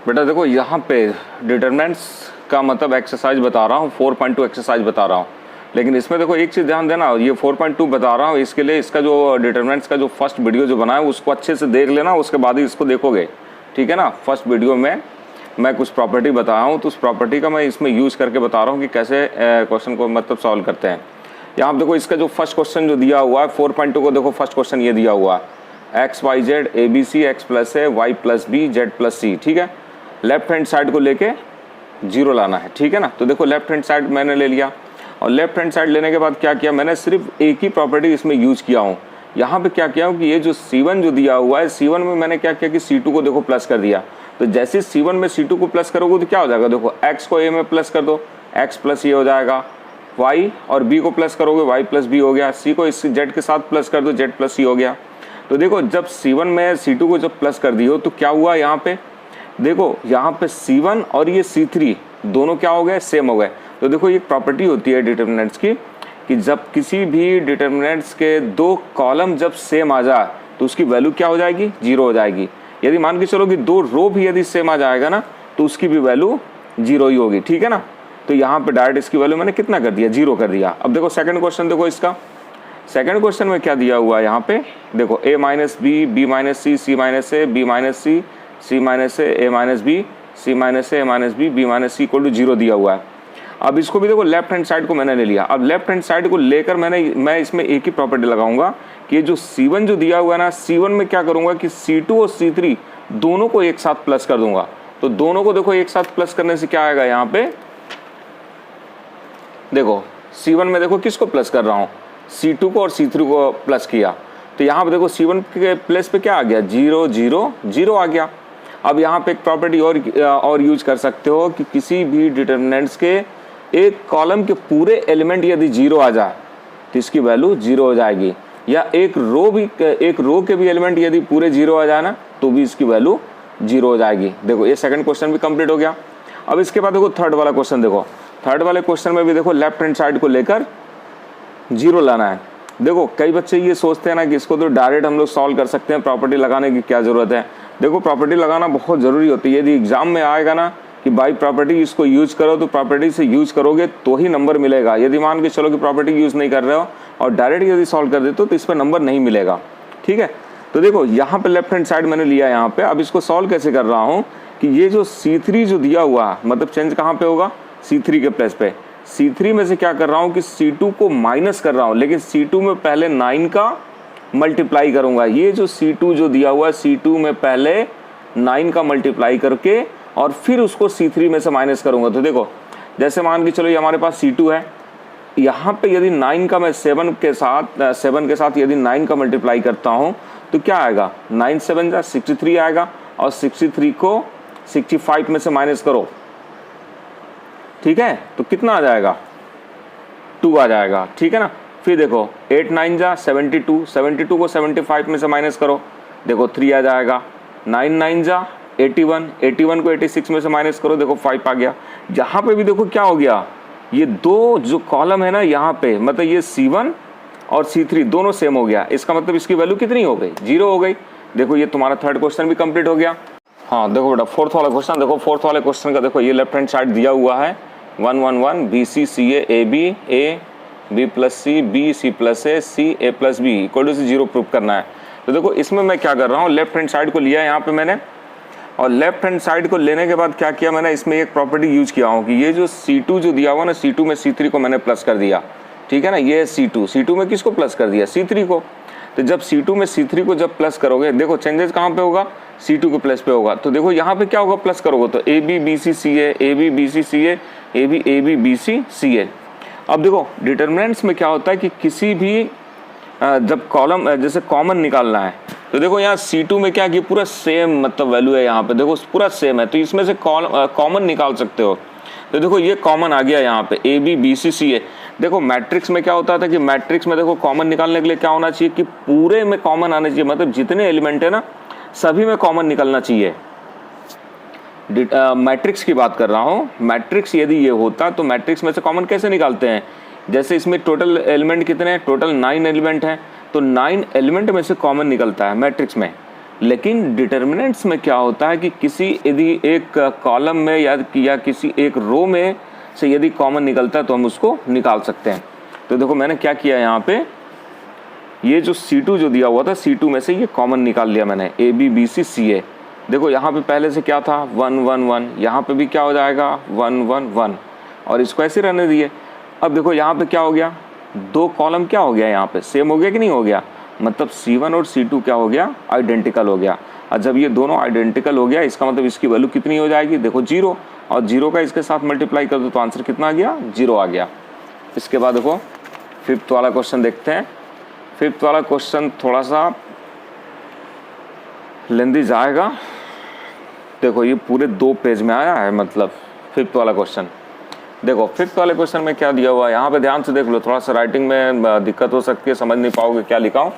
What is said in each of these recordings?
बेटा देखो यहाँ पे डिटरमिनेंट्स का मतलब एक्सरसाइज बता रहा हूँ, 4.2 एक्सरसाइज बता रहा हूँ। लेकिन इसमें देखो एक चीज़ ध्यान देना, ये 4.2 बता रहा हूँ, इसके लिए इसका जो डिटरमिनेंट्स का जो फर्स्ट वीडियो जो बना है उसको अच्छे से देख लेना, उसके बाद ही इसको देखोगे, ठीक है ना। फर्स्ट वीडियो में मैं कुछ प्रॉपर्टी बताया हूँ, तो उस प्रॉपर्टी का मैं इसमें यूज़ करके बता रहा हूँ कि कैसे क्वेश्चन को मतलब सॉल्व करते हैं। यहाँ पे देखो इसका जो फर्स्ट क्वेश्चन जो दिया हुआ है 4.2 को, देखो फर्स्ट क्वेश्चन ये दिया हुआ है X Y Z A B C X plus A Y plus B Z plus C, ठीक है। लेफ्ट हैंड साइड को लेके जीरो लाना है, ठीक है ना। तो देखो लेफ्ट हैंड साइड मैंने ले लिया, और लेफ्ट हैंड साइड लेने के बाद क्या किया मैंने, सिर्फ एक ही प्रॉपर्टी इसमें यूज किया हूँ। यहाँ पे क्या किया हूँ कि ये जो C1 जो दिया हुआ है, C1 में मैंने क्या किया कि C2 को देखो प्लस कर दिया। तो जैसे C1 में C2 को प्लस करोगे तो क्या हो जाएगा, देखो x को a में प्लस कर दो, x प्लस ये हो जाएगा, y और b को प्लस करोगे y प्लस b हो गया, c को इस z के साथ प्लस कर दो, z प्लस c हो गया। तो देखो जब C1 में C2 को जब प्लस कर दियो तो क्या हुआ यहाँ पे, देखो यहाँ पे C1 और ये C3 दोनों क्या हो गए, सेम हो गए। तो देखो ये प्रॉपर्टी होती है डिटरमिनेंट्स की कि जब किसी भी डिटरमिनेंट्स के दो कॉलम जब सेम आ जाए तो उसकी वैल्यू क्या हो जाएगी, जीरो हो जाएगी। यदि मान के चलो कि दो रो भी यदि सेम आ जाएगा ना तो उसकी भी वैल्यू जीरो ही होगी, ठीक है ना। तो यहाँ पे डायरेक्ट इसकी वैल्यू मैंने कितना कर दिया, जीरो कर दिया। अब देखो सेकंड क्वेश्चन, देखो इसका सेकंड क्वेश्चन में क्या दिया हुआ है यहाँ पे, देखो a minus b b minus c c minus a b minus c c minus a minus b c minus a minus b b minus c equal to zero दिया हुआ है। अब इसको भी देखो लेफ्ट हैंड साइड को मैंने ले लिया। अब लेफ्ट हैंड साइड को लेकर मैं इसमें एक ही प्रॉपर्टी लगाऊंगा कि ये जो C1 जो दिया हुआ है ना, C1 में क्या करूंगा कि C2 और C3 दोनों को एक साथ प्लस कर दूंगा। तो दोनों को देखो एक साथ प्लस करने से क्या आएगा, यहाँ पे देखो C1 में देखो किसको प्लस कर रहा हूँ, C2 को और C3 को प्लस किया। तो यहाँ पे देखो C1 के प्लस पे क्या आ गया, जीरो जीरो जीरो आ गया। अब यहाँ पे एक प्रॉपर्टी और यूज कर सकते हो कि किसी भी डिटरमिनेंट्स के एक कॉलम के पूरे एलिमेंट यदि जीरो आ जाए तो इसकी वैल्यू जीरो हो जाएगी, या एक रो के भी एलिमेंट यदि पूरे जीरो आ जाए ना तो भी इसकी वैल्यू जीरो हो जाएगी। देखो ये सेकंड क्वेश्चन भी कंप्लीट हो गया। अब इसके बाद देखो थर्ड वाला क्वेश्चन, देखो थर्ड वाले क्वेश्चन में भी देखो लेफ्ट हैंड साइड को लेकर जीरो लाना है। देखो कई बच्चे ये सोचते हैं ना कि इसको तो डायरेक्ट हम लोग सॉल्व कर सकते हैं, प्रॉपर्टी लगाने की क्या जरूरत है। देखो प्रॉपर्टी लगाना बहुत ज़रूरी होती है। यदि एग्जाम में आएगा ना कि बाई प्रॉपर्टी इसको यूज करो, तो प्रॉपर्टी से यूज करोगे तो ही नंबर मिलेगा। यदि मान के चलो कि प्रॉपर्टी यूज नहीं कर रहे हो और डायरेक्ट यदि सॉल्व कर देते हो तो इस पर नंबर नहीं मिलेगा, ठीक है। तो देखो यहाँ पे लेफ्ट हैंड साइड मैंने लिया यहाँ पे। अब इसको सॉल्व कैसे कर रहा हूँ कि ये जो C3 जो दिया हुआ है, मतलब चेंज कहाँ पे होगा, C3 के प्लेस पे। C3 में से क्या कर रहा हूँ कि C2 को माइनस कर रहा हूँ, लेकिन C2 में पहले 9 का मल्टीप्लाई करूंगा। ये जो C2 जो दिया हुआ है, C2 में पहले 9 का मल्टीप्लाई करके और फिर उसको C3 में से माइनस करूंगा। तो देखो जैसे मान के चलो ये हमारे पास C2 है, यहाँ पे यदि 9 का मैं 7 के साथ यदि 9 का मल्टीप्लाई करता हूँ तो क्या आएगा, 9 7 जा 63 आएगा, और 63 को 65 में से माइनस करो, ठीक है, तो कितना आ जाएगा, 2 आ जाएगा, ठीक है ना। फिर देखो 8 9 जा 72, 72 को 75 में से माइनस करो, देखो 3 आ जाएगा। 9 9 जा 81, 81 को 86 में से माइनस करो, देखो 5 आ गया। यहाँ पे भी देखो क्या हो गया, ये दो जो कॉलम है ना यहाँ पे, मतलब ये C1 और C3 दोनों सेम हो गया। इसका मतलब इसकी वैल्यू कितनी हो गई, जीरो हो गई। देखो ये तुम्हारा थर्ड क्वेश्चन भी कंप्लीट हो गया। हाँ देखो बेटा फोर्थ वाला क्वेश्चन, देखो फोर्थ वाले क्वेश्चन का देखो ये लेफ्ट हैंड साइड दिया हुआ है 1 1 1 BC CA AB A B plus c b c plus a c a plus b equal to zero prove करना है। तो देखो इसमें मैं क्या कर रहा हूँ, लेफ्ट हैंड साइड को लिया यहाँ पे मैंने, और लेफ्ट हैंड साइड को लेने के बाद क्या किया मैंने, इसमें एक प्रॉपर्टी यूज किया हूँ कि ये जो C2 जो दिया हुआ ना, C2 में C3 को मैंने प्लस कर दिया, ठीक है ना। ये C2 में किसको प्लस कर दिया, C3 को। तो जब C2 में C3 को जब प्लस करोगे, देखो चेंजेस कहाँ पे होगा, C2 के प्लस पे होगा। तो देखो यहाँ पे क्या होगा, प्लस करोगे तो AB BC CA AB BC CA AB BC CA। अब देखो डिटरमिनेंट्स में क्या होता है कि किसी भी जब कॉलम जैसे कॉमन निकालना है, तो देखो यहाँ C2 में क्या कि पूरा सेम मतलब वैल्यू है, यहाँ पे देखो पूरा सेम है, तो इसमें से कॉमन निकाल सकते हो। तो देखो ये कॉमन आ गया यहाँ पे AB BC CA। देखो मैट्रिक्स में क्या होता था कि मैट्रिक्स में देखो कॉमन निकालने के लिए क्या होना चाहिए कि पूरे में कॉमन आना चाहिए, मतलब जितने एलिमेंट है ना सभी में कॉमन निकलना चाहिए। मैट्रिक्स की बात कर रहा हूँ। मैट्रिक्स यदि ये होता तो मैट्रिक्स में से कॉमन कैसे निकालते हैं, जैसे इसमें टोटल एलिमेंट कितने हैं, टोटल 9 एलिमेंट हैं, तो 9 एलिमेंट में से कॉमन निकलता है मैट्रिक्स में। लेकिन डिटर्मिनेंट्स में क्या होता है कि किसी यदि एक कॉलम में या किसी एक रो में से यदि कॉमन निकलता है तो हम उसको निकाल सकते हैं। तो देखो मैंने क्या किया यहाँ पे, ये जो C2 जो दिया हुआ था, C2 में से ये कॉमन निकाल लिया मैंने, AB BC CA। देखो यहाँ पे पहले से क्या था 1 1 1, यहाँ पे भी क्या हो जाएगा 1 1 1, और इसको ऐसे रहने दिए। अब देखो यहाँ पे क्या हो गया, 2 कॉलम क्या हो गया, यहाँ पे सेम हो गया कि नहीं हो गया, मतलब C1 और C2 क्या हो गया, आइडेंटिकल हो गया। और जब ये दोनों आइडेंटिकल हो गया इसका मतलब इसकी वैल्यू कितनी हो जाएगी, देखो 0, और 0 का इसके साथ मल्टीप्लाई कर दो तो आंसर कितना आ गया, 0 आ गया। इसके बाद देखो 5th वाला क्वेश्चन देखते हैं। 5th वाला क्वेश्चन थोड़ा सा लेंदी जाएगा। देखो ये पूरे 2 पेज में आया है, मतलब 5th वाला क्वेश्चन। देखो 5th वाले क्वेश्चन में क्या दिया हुआ है, यहाँ पे ध्यान से देख लो, थोड़ा सा राइटिंग में दिक्कत हो सकती है, समझ नहीं पाओगे क्या लिखा हूँ,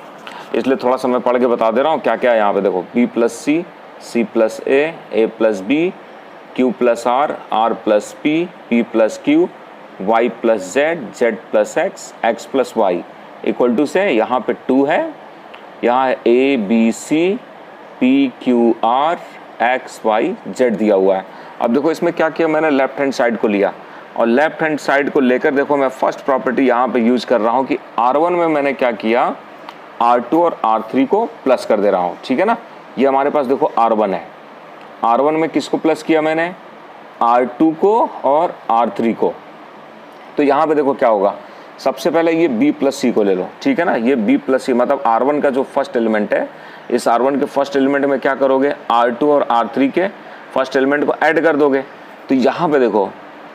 इसलिए थोड़ा सा मैं पढ़ के बता दे रहा हूँ क्या क्या है यहाँ पे। देखो B + C, C + A + B, Q + R, R + P, P + Q, Y + Z, Z + X, X + Y equal to से यहाँ पे 2 है, यहाँ है A B C P Q R X Y Z दिया हुआ है। अब देखो इसमें क्या किया मैंने, लेफ्ट हैंड साइड को लिया, और लेफ्ट हैंड साइड को लेकर देखो मैं फर्स्ट प्रॉपर्टी यहाँ पे यूज कर रहा हूँ कि R1 में मैंने क्या किया, R2 और R3 को प्लस कर दे रहा हूँ, ठीक है ना। ये हमारे पास देखो R1 है, R1 में किसको प्लस किया मैंने, R2 को और R3 को। तो यहाँ पे देखो क्या होगा, सबसे पहले ये B + C को ले लो, ठीक है ना। ये B + C मतलब R1 का जो फर्स्ट एलिमेंट है, इस R1 के फर्स्ट एलिमेंट में क्या करोगे, R2 और R3 के फर्स्ट एलिमेंट को ऐड कर दोगे। तो यहाँ पे देखो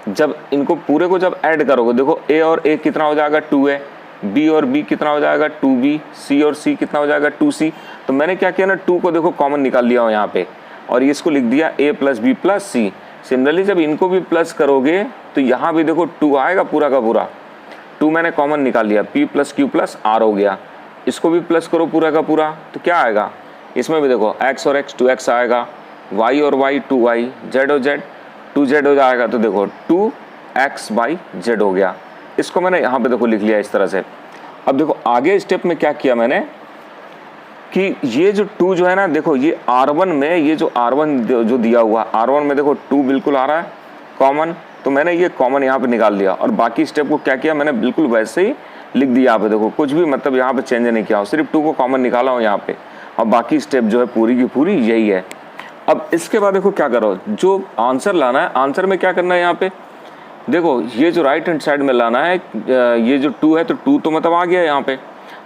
जब इनको पूरे को जब ऐड करोगे, देखो A और A कितना हो जाएगा 2A, B और B कितना हो जाएगा 2B, C और C कितना हो जाएगा 2C। तो मैंने क्या किया ना, 2 को देखो कॉमन निकाल लिया हो यहाँ पे, और ये इसको लिख दिया A + B + C। सिमिलरली जब इनको भी प्लस करोगे तो यहाँ भी देखो 2 आएगा पूरा का पूरा, 2 मैंने कॉमन निकाल लिया, P + Q + R हो गया। इसको भी प्लस करो पूरा का पूरा, तो क्या आएगा, इसमें भी देखो X और X 2X आएगा, Y और Y 2Y, Z और Z 2Z हो जाएगा। तो देखो 2XYZ हो गया। इसको मैंने यहाँ पे देखो लिख लिया इस तरह से। अब देखो आगे स्टेप में क्या किया मैंने कि ये जो 2 जो है ना, देखो ये R1 में, ये जो R1 जो दिया हुआ R1 में देखो 2 बिल्कुल आ रहा है कॉमन, तो मैंने ये कॉमन यहाँ पे निकाल लिया, और बाकी स्टेप को क्या किया मैंने, बिल्कुल वैसे ही लिख दिया यहाँ पे। देखो कुछ भी मतलब यहाँ पे चेंज नहीं किया हूँ, सिर्फ 2 को कॉमन निकाला हूँ यहाँ पे, और बाकी स्टेप जो है पूरी की पूरी यही है। अब इसके बाद देखो क्या करो, जो आंसर लाना है, आंसर में क्या करना है यहाँ पे, देखो ये जो राइट हैंड साइड में लाना है, ये जो 2 है तो 2 तो मतलब आ गया यहाँ पे।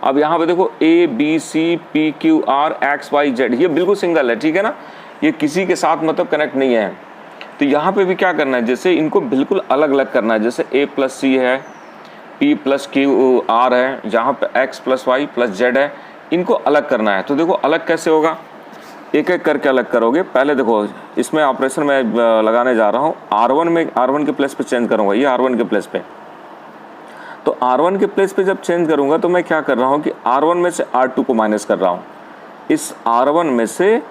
अब यहाँ पे देखो A B C P Q R X Y Z, ये बिल्कुल सिंगल है, ठीक है ना, ये किसी के साथ मतलब कनेक्ट नहीं है। तो यहाँ पे भी क्या करना है, जैसे इनको बिल्कुल अलग अलग करना है, जैसे A + C है, P + Q R है, जहाँ पे X + Y + Z है, इनको अलग करना है। तो देखो अलग कैसे होगा, एक एक करके अलग करोगे। पहले देखो इसमें ऑपरेशन में लगाने जा रहा हूँ, R1 के प्लेस पे चेंज करूँगा, ये R1 के प्लेस पे। तो R1 के प्लेस पे जब चेंज करूँगा तो मैं क्या कर रहा हूँ कि R1 में से R2 को माइनस कर रहा हूँ, इस R1 में से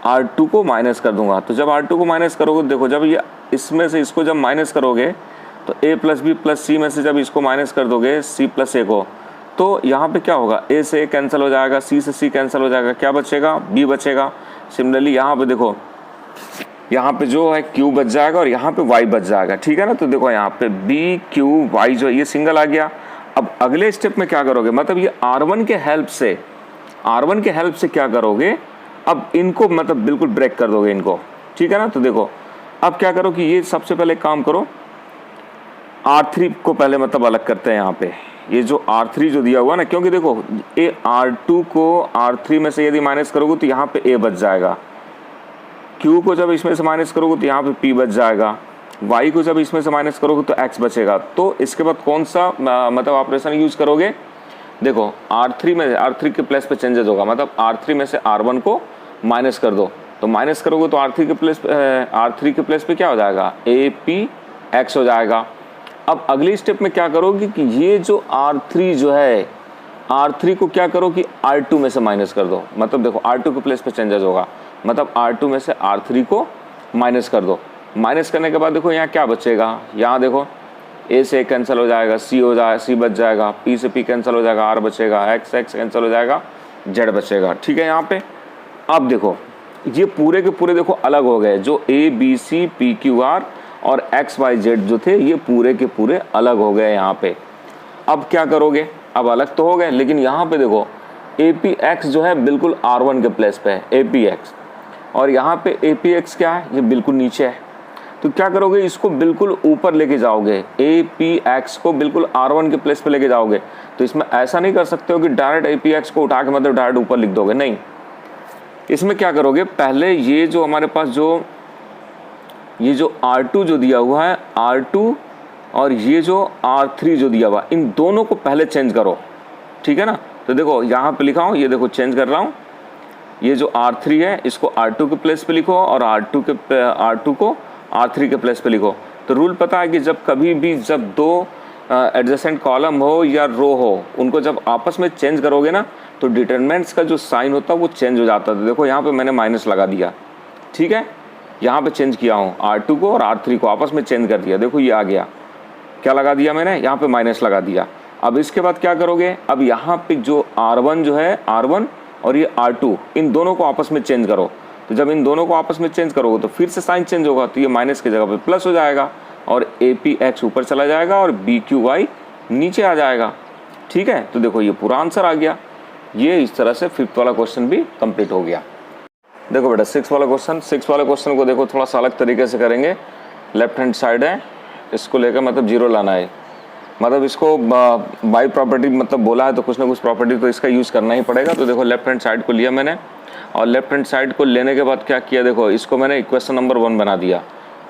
R2 को माइनस कर दूंगा। तो जब R2 को माइनस करोगे, देखो जब ये इसमें से इसको जब माइनस करोगे तो A + B + C में से जब इसको माइनस कर दोगे C + A को, तो यहाँ पे क्या होगा, A से A कैंसिल हो जाएगा, C से C कैंसिल हो जाएगा, क्या बचेगा, B बचेगा। सिमिलरली यहाँ पे देखो, यहाँ पे जो है Q बच जाएगा और यहाँ पे Y बच जाएगा, ठीक है ना। तो देखो यहाँ पे B Q Y जो ये सिंगल आ गया। अब अगले स्टेप में क्या करोगे, मतलब ये R1 के हेल्प से क्या करोगे, अब इनको मतलब बिल्कुल ब्रेक कर दोगे इनको, ठीक है ना। तो देखो अब क्या करो कि ये सबसे पहले काम करो, R3 को पहले मतलब अलग करते हैं यहाँ पे, ये जो R3 जो दिया हुआ ना, क्योंकि देखो ये R2 को R3 में से यदि माइनस करोगे तो यहाँ पे A बच जाएगा, Q को जब इसमें से माइनस करोगे तो यहाँ पे P बच जाएगा, Y को जब इसमें से माइनस करोगे तो X बचेगा। तो इसके बाद कौन सा मतलब ऑपरेशन यूज करोगे, देखो R3 के प्लेस पे चेंजेस होगा, मतलब R3 में से R1 को माइनस कर दो, तो माइनस करोगे तो R3 के प्लेस पे क्या हो जाएगा, AP X हो जाएगा। अब अगली स्टेप में क्या करोगे कि ये जो R3 जो है, R3 को क्या करो कि R2 में से माइनस कर दो, मतलब देखो R2 के प्लेस पे चेंजेस होगा, मतलब R2 में से R3 को माइनस कर दो। माइनस करने के बाद देखो यहाँ क्या बचेगा, यहाँ देखो A से A कैंसिल हो जाएगा, C बच जाएगा, P से P कैंसिल हो जाएगा, R बचेगा, X कैंसिल हो जाएगा, Z बचेगा, ठीक है। यहाँ पे अब देखो ये पूरे के पूरे देखो अलग हो गए, जो ABC PQR और XYZ जो थे ये पूरे के पूरे अलग हो गए यहाँ पे। अब क्या करोगे, अब अलग तो हो गए, लेकिन यहाँ पे देखो APX जो है बिल्कुल R1 के प्लेस पे है APX, और यहाँ पे APX क्या है, ये बिल्कुल नीचे है। तो क्या करोगे, इसको बिल्कुल ऊपर लेके जाओगे, APX को बिल्कुल R1 के प्लेस पे लेके जाओगे। तो इसमें ऐसा नहीं कर सकते हो कि डायरेक्ट APX को उठा के मतलब डायरेक्ट ऊपर लिख दोगे, नहीं। इसमें क्या करोगे, पहले ये जो हमारे पास ये जो R2 जो दिया हुआ है R2 और ये जो R3 जो दिया हुआ, इन दोनों को पहले चेंज करो, ठीक है ना। तो देखो यहाँ पे लिखा हूँ, ये देखो चेंज कर रहा हूँ, ये जो R3 है इसको R2 के प्लेस पे लिखो और R2 को R3 के प्लेस पे लिखो। तो रूल पता है कि जब कभी भी जब दो एडजेसेंट कॉलम हो या रो हो, उनको जब आपस में चेंज करोगे ना तो डिटरमिनेंट्स का जो साइन होता है वो चेंज हो जाता है। तो देखो यहाँ पे मैंने माइनस लगा दिया, ठीक है, यहाँ पे चेंज किया हूँ, R2 को और R3 को आपस में चेंज कर दिया। देखो ये आ गया, क्या लगा दिया मैंने, यहाँ पे माइनस लगा दिया। अब इसके बाद क्या करोगे, अब यहाँ पे जो R1 जो है R1 और ये R2, इन दोनों को आपस में चेंज करो। तो जब इन दोनों को आपस में चेंज करोगे तो फिर से साइन चेंज होगा, तो ये माइनस की जगह पे प्लस हो जाएगा और APX ऊपर चला जाएगा और BQY नीचे आ जाएगा, ठीक है। तो देखो ये पूरा आंसर आ गया। ये इस तरह से 5th वाला क्वेश्चन भी कंप्लीट हो गया। देखो बेटा 6th वाला क्वेश्चन को देखो थोड़ा सा अलग तरीके से करेंगे। लेफ्ट हैंड साइड है, इसको लेकर मतलब जीरो लाना है, मतलब इसको बाई प्रॉपर्टी मतलब बोला है तो कुछ ना कुछ प्रॉपर्टी तो इसका यूज़ करना ही पड़ेगा। तो देखो लेफ्ट हैंड साइड को लिया मैंने, और लेफ्ट हैंड साइड को लेने के बाद क्या किया, देखो इसको मैंने इक्वेशन नंबर 1 बना दिया,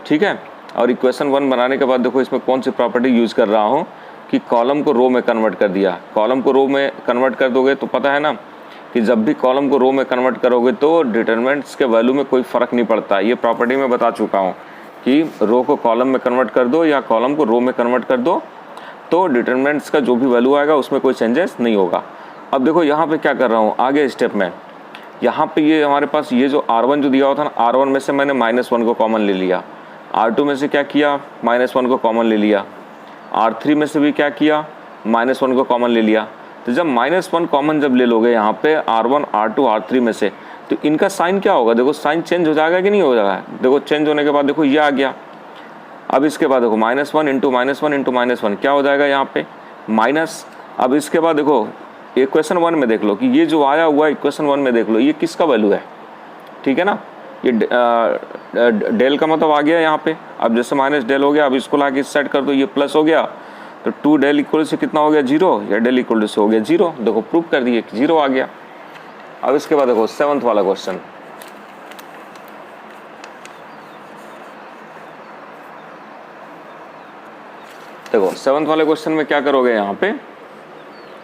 ठीक है। और इक्वेशन 1 बनाने के बाद देखो इसमें कौन सी प्रॉपर्टी यूज़ कर रहा हूँ कि कॉलम को रो में कन्वर्ट कर दिया। कॉलम को रो में कन्वर्ट कर दोगे तो पता है ना कि जब भी कॉलम को रो में कन्वर्ट करोगे तो डिटरमिनेंट्स के वैल्यू में कोई फ़र्क नहीं पड़ता। ये प्रॉपर्टी मैं बता चुका हूँ कि रो को कॉलम में कन्वर्ट कर दो या कॉलम को रो में कन्वर्ट कर दो तो डिटरमिनेंट्स का जो भी वैल्यू आएगा उसमें कोई चेंजेस नहीं होगा। अब देखो यहाँ पे क्या कर रहा हूँ, आगे स्टेप में यहाँ पे ये हमारे पास ये जो R1 जो दिया हुआ था ना, R1 में से मैंने -1 को कॉमन ले लिया, R2 में से क्या किया, -1 को कॉमन ले लिया, R3 में से भी क्या किया, -1 को कॉमन ले लिया। तो जब -1 कॉमन जब ले लोगे यहाँ पे R1 R2 R3 में से, तो इनका साइन क्या होगा, देखो साइन चेंज हो जाएगा कि नहीं हो जाएगा। देखो चेंज होने के बाद देखो ये आ गया। अब इसके बाद देखो -1 इंटू -1 क्या हो जाएगा यहाँ पे माइनस। अब इसके बाद देखो इक्वेशन 1 में देख लो कि ये जो आया हुआ इक्वेशन 1 में देख लो ये किसका वैल्यू है, ठीक है ना। ये डेल का मतलब आ गया यहाँ पे। अब जैसे माइनस डेल हो गया, अब इसको ला के सेट कर दो, ये प्लस हो गया तो 2 डेल इक्वल से कितना हो गया 0, या डेल इक्वल से हो गया 0। देखो प्रूव कर दिए 0 आ गया। अब इसके बाद देखो 7th वाला क्वेश्चन, देखो 7th वाले क्वेश्चन में क्या करोगे, यहाँ पे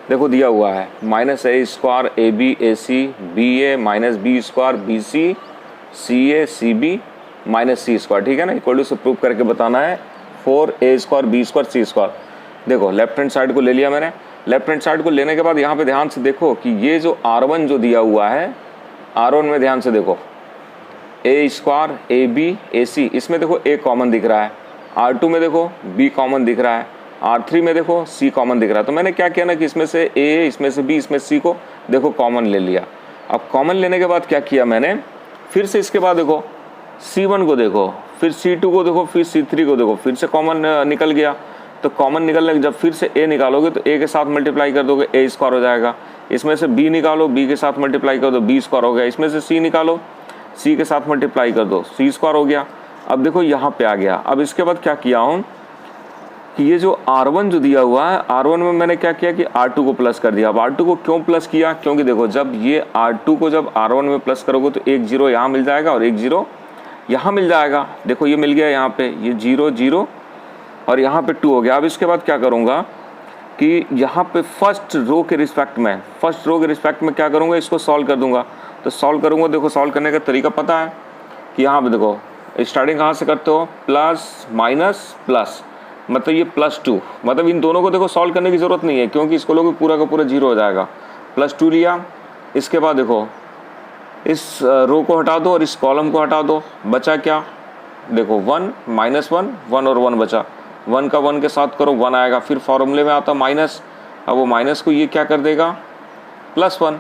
देखो दिया हुआ है -a² AB AC BA -b² BC CA CB -c², ठीक है ना। इक्वल टू से प्रूव करके बताना है 4a² b² c²। देखो लेफ्ट हैंड साइड को ले लिया मैंने। लेफ्ट हैंड साइड को लेने के बाद यहाँ पे ध्यान से देखो कि ये जो R1 जो दिया हुआ है, R1 में ध्यान से देखो a² AB AC, इसमें देखो a कॉमन दिख रहा है, R2 में देखो b कॉमन दिख रहा है, R3 में देखो c कॉमन दिख रहा है। तो मैंने क्या किया ना कि इसमें से a, इसमें से b, इसमें c को देखो कॉमन ले लिया। अब कॉमन लेने के बाद क्या किया मैंने, फिर से इसके बाद देखो C1 को देखो, फिर C2 को देखो, फिर C3 को देखो, फिर से कॉमन निकल गया। तो कॉमन निकलने के जब फिर से a निकालोगे तो a के साथ मल्टीप्लाई कर दोगे, a² हो जाएगा। इसमें से b निकालो, b के साथ मल्टीप्लाई कर दो, b² हो गया। इसमें से c निकालो, c के साथ मल्टीप्लाई कर दो, c² हो गया। अब देखो यहाँ पे आ गया। अब इसके बाद क्या किया हूँ कि ये जो R1 जो दिया हुआ है, R1 में मैंने क्या किया कि R2 को प्लस कर दिया। अब R2 को क्यों प्लस किया, क्योंकि देखो जब ये R2 को जब R1 में प्लस करोगे तो एक 0 यहाँ मिल जाएगा और एक 0 यहाँ मिल जाएगा। देखो ये मिल गया यहाँ पे, ये 0 0 और यहाँ पे 2 हो गया। अब इसके बाद क्या करूँगा कि यहाँ पे फर्स्ट रो के रिस्पेक्ट में क्या करूँगा, इसको सॉल्व कर दूंगा। तो सॉल्व करूँगा, देखो सॉल्व करने का तरीका पता है कि यहाँ पे देखो स्टार्टिंग कहाँ से करते हो, प्लस माइनस प्लस, मतलब ये +2, मतलब इन दोनों को देखो सॉल्व करने की ज़रूरत नहीं है क्योंकि इसको लोगे पूरा का पूरा 0 हो जाएगा। +2 लिया, इसके बाद देखो इस रो को हटा दो और इस कॉलम को हटा दो, बचा क्या, देखो 1 -1 और 1 बचा। 1 का 1 के साथ करो 1 आएगा, फिर फॉर्मूले में आता माइनस। अब वो माइनस को ये क्या कर देगा +1,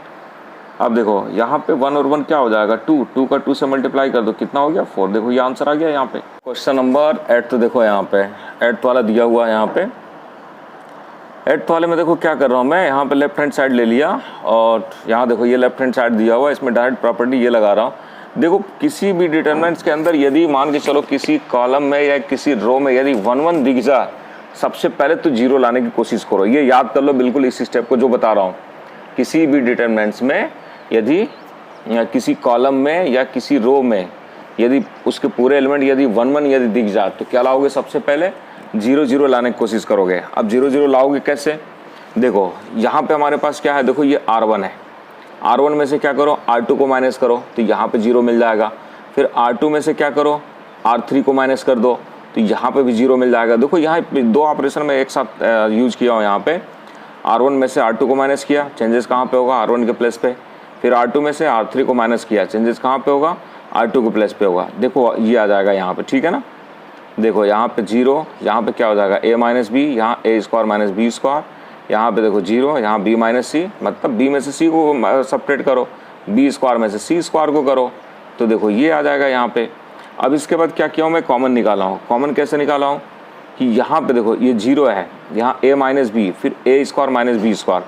अब देखो यहाँ पे 1 और 1 क्या हो जाएगा 2 का 2 से मल्टीप्लाई कर दो, कितना हो गया 4। देखो ये आंसर आ गया यहाँ पे। क्वेश्चन नंबर 8 तो देखो यहाँ पे 8 वाला दिया हुआ है यहाँ पे। 8 वाले में देखो क्या कर रहा हूँ मैं, यहाँ पे लेफ्ट हैंड साइड ले लिया और यहाँ देखो ये लेफ्ट हैंड साइड दिया हुआ है, इसमें डायरेक्ट प्रॉपर्टी ये लगा रहा हूँ। देखो किसी भी डिटरमिनेंट्स के अंदर यदि मान के चलो किसी कॉलम में या किसी रो में यदि 1 1 दिख जाए, सबसे पहले तो 0 लाने की कोशिश करो। ये याद कर लो बिल्कुल इस स्टेप को जो बता रहा हूँ। किसी भी डिटरमिनेंट्स में यदि किसी कॉलम में या किसी रो में यदि उसके पूरे एलिमेंट यदि 1 1 यदि दिख जाए तो क्या लाओगे, सबसे पहले 0 0 लाने की कोशिश करोगे। अब 0 0 लाओगे कैसे, देखो यहाँ पे हमारे पास क्या है, देखो ये R1 है। R1 में से क्या करो, R2 को माइनस करो तो यहाँ पे 0 मिल जाएगा। फिर R2 में से क्या करो, R3 को माइनस कर दो तो यहाँ पे भी 0 मिल जाएगा। देखो यहाँ 2 ऑपरेशन में एक साथ यूज किया हो। यहाँ पे R1 में से R2 को माइनस किया, चेंजेस कहाँ पे होगा, R1 के प्लेस पे। फिर R2 में से R3 को माइनस किया, चेंजेस कहाँ पे होगा, R2 के प्लेस पे होगा। देखो ये आ जाएगा यहाँ पे, ठीक है ना। देखो यहाँ पे 0, यहाँ पे क्या हो जाएगा a माइनस बी, यहाँ a square minus b square, यहाँ पे देखो 0, यहाँ b माइनस सी, मतलब b में से c को सब्ट्रैक्ट करो, b स्क्वायर में से c स्क्वायर को करो, तो देखो ये आ जाएगा यहाँ पे। अब इसके बाद क्या किया हूँ मैं, कॉमन निकाला हूँ। कॉमन कैसे निकाला हूँ कि यहाँ पे देखो ये 0 है, यहाँ a माइनस बी, फिर a square minus b square.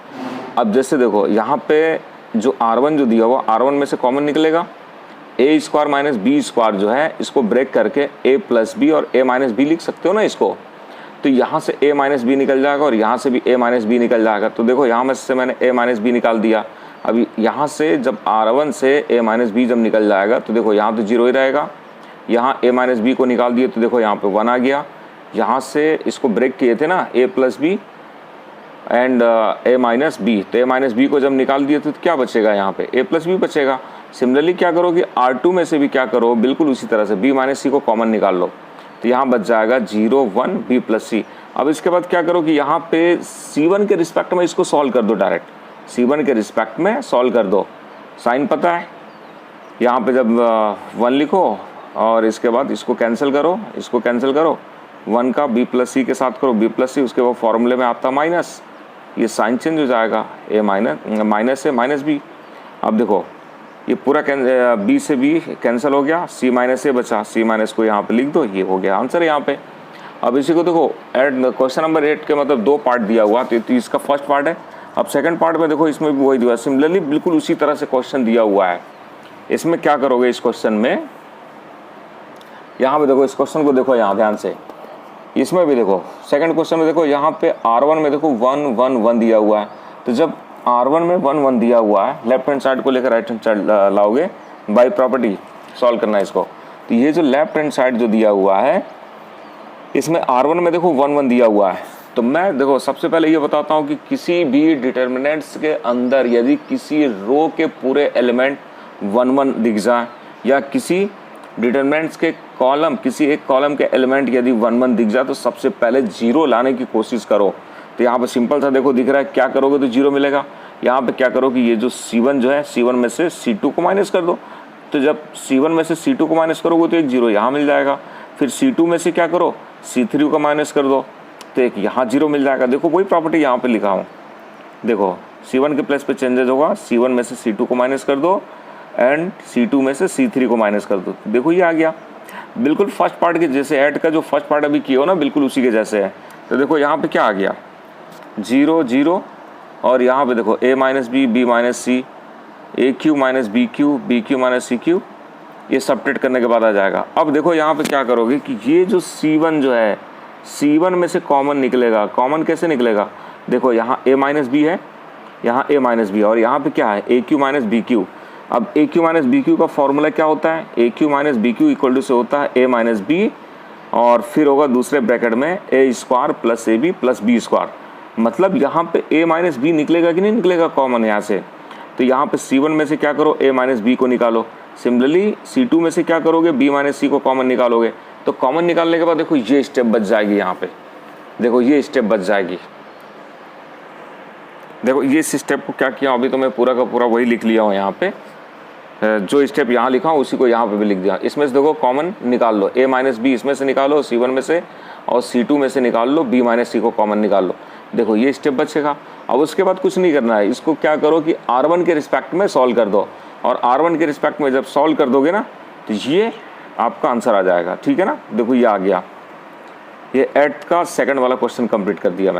अब जैसे देखो यहाँ पे जो R1 जो दिया हुआ, R1 में से कॉमन निकलेगा, a square minus b square जो है इसको ब्रेक करके a प्लस बी और a माइनस बी लिख सकते हो ना इसको। तो यहाँ से a माइनस बी निकल जाएगा और यहाँ से भी a माइनस बी निकल जाएगा। तो देखो यहाँ में से मैंने a माइनस बी निकाल दिया। अभी यहाँ से जब R1 से a माइनस बी जब निकल जाएगा तो देखो यहाँ तो 0 ही रहेगा। यहाँ a माइनस बी को निकाल दिए तो देखो यहाँ पे 1 आ गया। यहाँ से इसको ब्रेक किए थे ना, a plus b and a minus b, तो a माइनस बी को जब निकाल दिए तो क्या बचेगा, यहाँ पे a प्लस बी बचेगा। सिमिलरली क्या करोगे, R2 में से भी क्या करो, बिल्कुल उसी तरह से b माइनस सी को कॉमन निकाल लो तो यहाँ बच जाएगा 0 1 b प्लस सी। अब इसके बाद क्या करो कि यहाँ पे C1 के रिस्पेक्ट में इसको सॉल्व कर दो, डायरेक्ट C1 के रिस्पेक्ट में सॉल्व कर दो। साइन पता है, यहाँ पे जब 1 लिखो और इसके बाद इसको कैंसिल करो, इसको कैंसिल करो, 1 का b प्लस सी के साथ करो b प्लस सी, उसके बाद फॉर्मूले में आता माइनस, ये साइन चेंज हो जाएगा, a माइनस से माइनस बी। अब देखो ये पूरा b से b कैंसिल हो गया, c माइनस से बचा, c माइनस को यहाँ पे लिख दो, ये हो गया आंसर यहाँ पे। अब इसी को देखो क्वेश्चन नंबर 8 के मतलब 2 पार्ट दिया हुआ, तो इसका फर्स्ट पार्ट है। अब सेकंड पार्ट में देखो इसमें भी वही दिया, सिमिलरली बिल्कुल उसी तरह से क्वेश्चन दिया हुआ है। इसमें क्या करोगे, इस क्वेश्चन में यहाँ पे देखो, इस क्वेश्चन को देखो यहाँ ध्यान से, इसमें भी देखो सेकंड क्वेश्चन में देखो यहाँ पे R1 में देखो 1 1 1 दिया हुआ है। तो जब R1 में 1 1 दिया हुआ है, लेफ्ट हैंड साइड को लेकर राइट हैंड साइड लाओगे, बाय प्रॉपर्टी सॉल्व करना है इसको। तो ये जो लेफ्ट हैंड साइड जो दिया हुआ है इसमें R1 में देखो 1 1 दिया हुआ है। तो मैं देखो सबसे पहले ये बताता हूँ कि किसी भी डिटर्मिनेंट्स के अंदर यदि किसी रो के पूरे एलिमेंट 1 1 दिख जाए या किसी डिटर्मिनेंट्स के कॉलम, किसी एक कॉलम के एलिमेंट यदि 1 1 दिख जाए तो सबसे पहले 0 लाने की कोशिश करो। तो यहाँ पे सिंपल सा देखो दिख रहा है, क्या करोगे तो 0 मिलेगा। यहाँ पे क्या करो कि ये जो C1 जो है, C1 में से C2 को माइनस कर दो। तो जब C1 में से C2 को माइनस करोगे तो एक 0 यहाँ मिल जाएगा। फिर C2 में से क्या करो, C3 को माइनस कर दो तो एक यहाँ 0 मिल जाएगा। देखो वही प्रॉपर्टी यहाँ पे लिखा हूँ, देखो C1 के प्लेस पे चेंजेस होगा, C1 में से C2 को माइनस कर दो एंड C2 में से C3 को माइनस कर दो। देखो ये आ गया, बिल्कुल फर्स्ट पार्ट के जैसे, ऐड का जो फर्स्ट पार्ट अभी किया हो ना बिल्कुल उसी के जैसे है। तो देखो यहाँ पे क्या आ गया, 0 0 और यहाँ पे देखो a minus b, b minus c, a Q minus B cube, b cube minus c cube, ये सब्ट्रैक्ट करने के बाद आ जाएगा। अब देखो यहाँ पे क्या करोगे कि ये जो C1 जो है, C1 में से कॉमन निकलेगा। कॉमन कैसे निकलेगा, देखो यहाँ a माइनस बी है, यहाँ a माइनस बी, और यहाँ पे क्या है A Q minus B Q. अब A Q minus B Q का फॉर्मूला क्या होता है, A Q minus B Q equal to से होता है ए माइनस बी और फिर होगा दूसरे ब्रैकेट में A square plus A B plus B square. मतलब यहाँ पे ए माइनस बी निकलेगा कि नहीं निकलेगा कॉमन यहाँ से। तो यहाँ पे C1 में से क्या करो, a माइनस बी को निकालो। सिमिलरली C2 में से क्या करोगे, b माइनस सी को कॉमन निकालोगे। तो कॉमन निकालने के बाद देखो ये स्टेप बच जाएगी, यहाँ पे देखो ये स्टेप बच जाएगी। देखो ये स्टेप को क्या किया, अभी तो मैं पूरा का पूरा वही लिख लिया हूँ यहाँ पे, जो स्टेप यहाँ लिखा हूँ उसी को यहाँ पे भी लिख दिया। इसमें से देखो कॉमन निकाल लो, a माइनस बी इसमें से निकालो C1 में से, और C2 में से निकाल लो b माइनस सी को कॉमन निकाल लो। देखो ये स्टेप बचेगा। अब उसके बाद कुछ नहीं करना है, इसको क्या करो कि R1 के रिस्पेक्ट में सॉल्व कर दो, और R1 के रिस्पेक्ट में जब सॉल्व कर दोगे ना तो ये आपका आंसर आ जाएगा, ठीक है ना। देखो ये आ गया, ये 8th का सेकंड वाला क्वेश्चन कंप्लीट कर दिया मैंने।